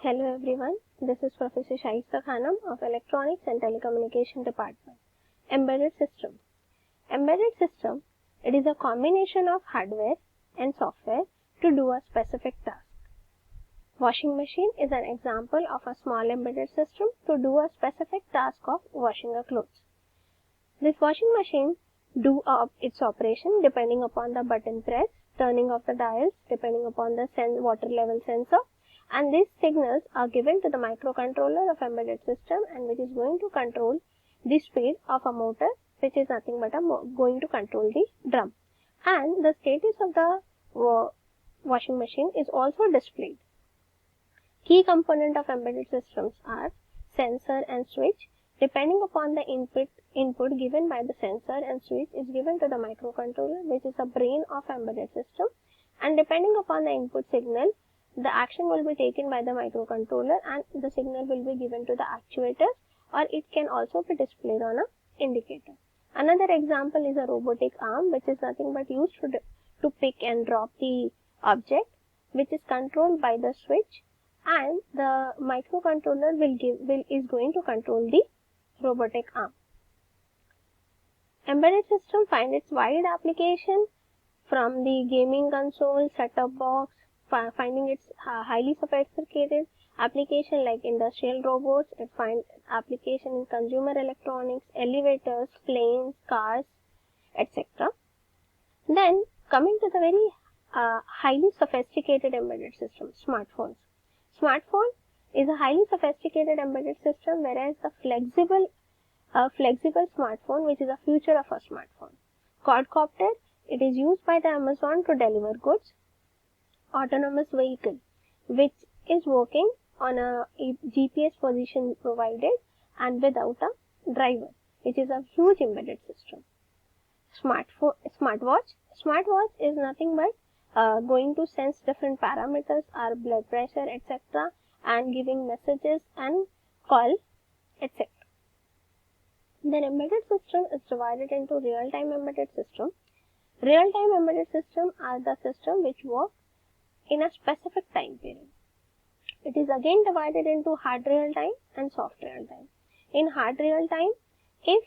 Hello everyone, this is Professor Shaista Khanam of Electronics and Telecommunication Department. Embedded System. Embedded system, it is a combination of hardware and software to do a specific task. Washing machine is an example of a small embedded system to do a specific task of washing a clothes. This washing machine do its operation depending upon the button press, turning of the dials depending upon the water level sensor, and these signals are given to the microcontroller of embedded system, and which is going to control the speed of a motor, which is nothing but going to control the drum. And the status of the washing machine is also displayed. Key component of embedded systems are sensor and switch. Depending upon the input given by the sensor and switch is given to the microcontroller, which is the brain of embedded system, and depending upon the input signal, the action will be taken by the microcontroller and the signal will be given to the actuator, or it can also be displayed on an indicator. Another example is a robotic arm, which is nothing but used to pick and drop the object, which is controlled by the switch, and the microcontroller is going to control the robotic arm. Embedded system find its wide application from the gaming console, set-top box, finding its highly sophisticated application like industrial robots. It finds application in consumer electronics, elevators, planes, cars, etc. Then coming to the very highly sophisticated embedded system, smartphones. Smartphone is a highly sophisticated embedded system, whereas the flexible smartphone, which is a future of a smartphone. Quadcopter, it is used by the Amazon to deliver goods. Autonomous vehicle, which is working on a GPS position provided and without a driver, which is a huge embedded system. Smartwatch is nothing but going to sense different parameters, our blood pressure, etc., and giving messages and call, etc. Then embedded system is divided into real-time embedded system. Real-time embedded system are the system which work in a specific time period. It is again divided into hard real time and soft real time. In hard real time, if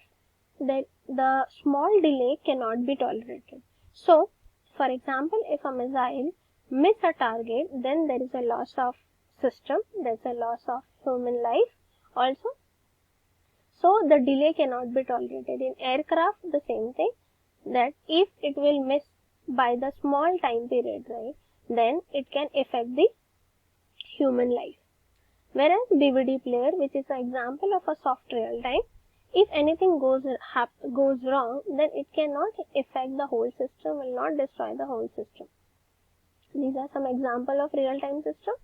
the small delay cannot be tolerated. So, for example, if a missile miss a target, then there is a loss of system, there is a loss of human life also. So, the delay cannot be tolerated. In aircraft, the same thing, that if it will miss by the small time period, right, then it can affect the human life. Whereas DVD player, which is an example of a soft real time, if anything goes wrong, then it cannot affect the whole system, will not destroy the whole system. These are some examples of real time system.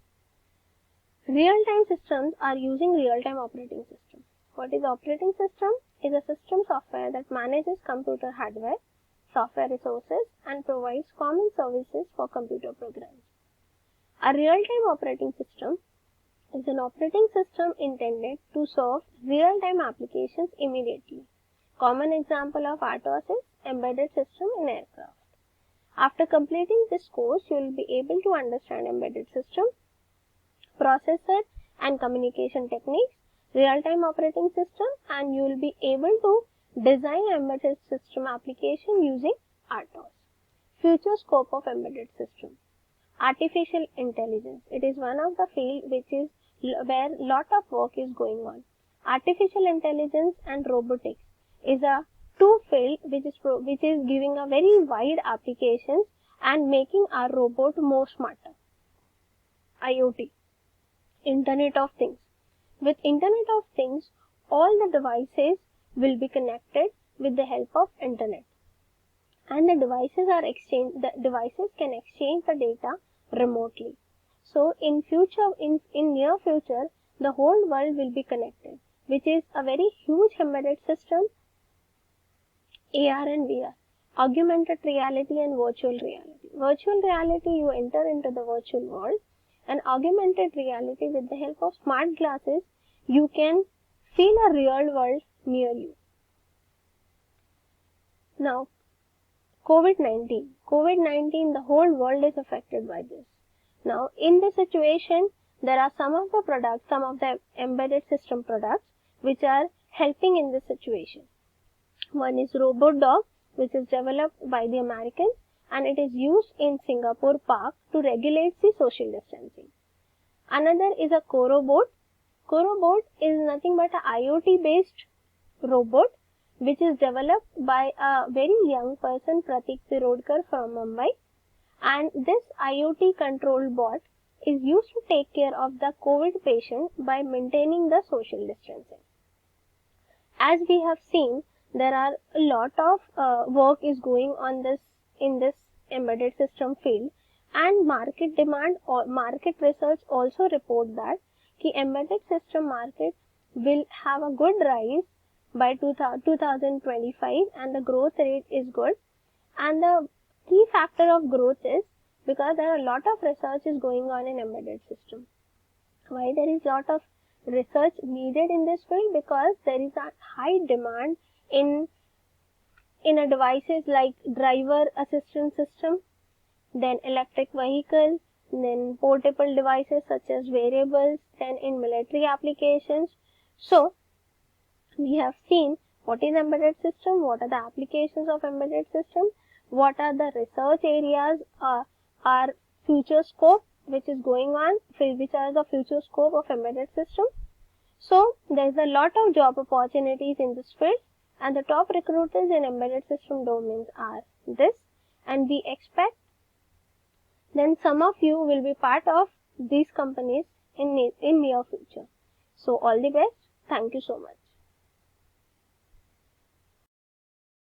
Real time systems are using real time operating system. What is operating system? Is a system software that manages computer hardware, software resources, and provides common services for computer programs. A real-time operating system is an operating system intended to serve real-time applications immediately. Common example of RTOS is embedded system in aircraft. After completing this course, you will be able to understand embedded system, processor and communication techniques, real-time operating system, and you will be able to design embedded system application using RTOS. Future scope of embedded system. Artificial intelligence. It is one of the field which is where lot of work is going on. Artificial intelligence and robotics is a two field which is giving a very wide applications and making our robot more smarter. IoT, Internet of Things. With Internet of Things, all the devices will be connected with the help of internet, and the devices can exchange the data remotely. So in near future, the whole world will be connected, which is a very huge embedded system. AR and VR, augmented reality and virtual reality. Virtual reality, you enter into the virtual world, and augmented reality, with the help of smart glasses, you can feel a real world near you. Now, COVID-19, the whole world is affected by this. Now, in this situation, there are some of the embedded system products which are helping in this situation. One is Robot Dog, which is developed by the Americans, and it is used in Singapore Park to regulate the social distancing. Another is a Corobot. Corobot is nothing but an IoT based robot which is developed by a very young person, Pratik Tirodkar from Mumbai, and this IoT controlled bot is used to take care of the COVID patient by maintaining the social distancing. As we have seen, there are a lot of work is going on in this embedded system field, and market demand or market research also report that the embedded system market will have a good rise by 2025, and the growth rate is good. And the key factor of growth is because there are a lot of research is going on in embedded system. Why there is lot of research needed in this field? Because there is a high demand in a devices like driver assistance system, then electric vehicle, then portable devices such as wearables, then in military applications. So we have seen what is embedded system, what are the applications of embedded system, what are the research areas, are future scope which is going on, which are the future scope of embedded system. So there is a lot of job opportunities in this field, and the top recruiters in embedded system domains are this, and we expect then some of you will be part of these companies in near future. So all the best. Thank you so much.